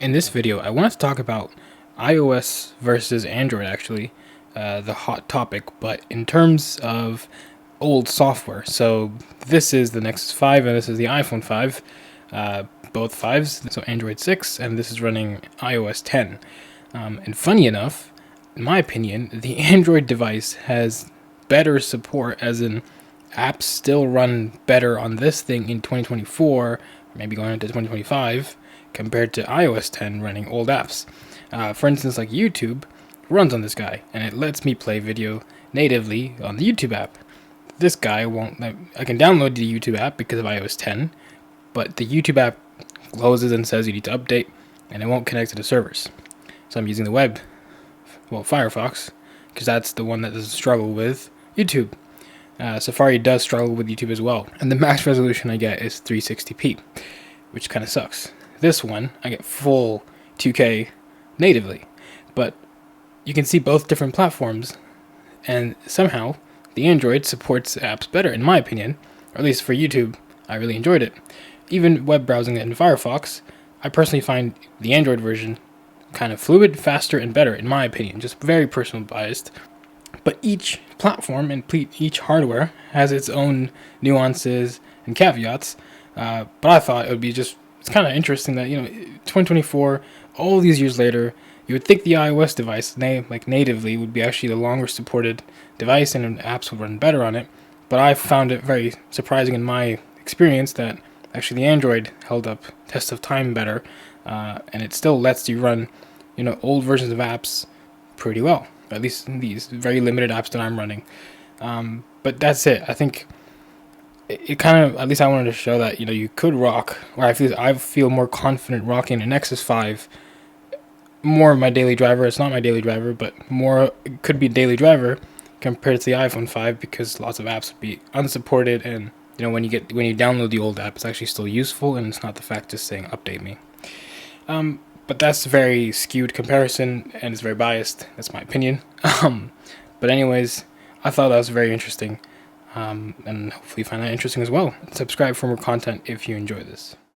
In this video, I want to talk about iOS versus Android, actually, the hot topic, but in terms of old software. So this is the Nexus 5 and this is the iPhone 5, both 5s, so Android 6, and this is running iOS 10. And funny enough, in my opinion, the Android device has better support, as in apps still run better on this thing in 2024, maybe going into 2025, compared to iOS 10 running old apps. For instance, like YouTube runs on this guy, and it lets me play video natively on the YouTube app. This guy won't. I can download the YouTube app because of iOS 10, but the YouTube app closes and says you need to update, and it won't connect to the servers. So I'm using the web, Firefox, because that's the one that doesn't struggle with YouTube. Safari does struggle with YouTube as well, and the max resolution I get is 360p, which kind of sucks. This one, I get full 2K natively, but you can see both different platforms, and somehow the Android supports apps better, in my opinion, or at least for YouTube. I really enjoyed it. Even web browsing in Firefox, I personally find the Android version kind of fluid, faster, and better, in my opinion. Just very personal biased. But each platform and each hardware has its own nuances and caveats. But I thought it would be it's kind of interesting that, 2024, all these years later, you would think the iOS device, natively, would be actually the longer supported device and apps would run better on it. But I found it very surprising in my experience that actually the Android held up test of time better, and it still lets you run, old versions of apps pretty well. At least these very limited apps that I'm running. But that's it. I think it kind of, at least I wanted to show that, you could rock, or I feel more confident rocking a Nexus 5, more of my daily driver. It's not my daily driver, but more, it could be a daily driver compared to the iPhone 5, because lots of apps would be unsupported, and when you download the old app, it's actually still useful, and it's not the fact just saying update me. But that's a very skewed comparison, and it's very biased. That's my opinion. But anyways, I thought that was very interesting, and hopefully you find that interesting as well. Subscribe for more content if you enjoy this.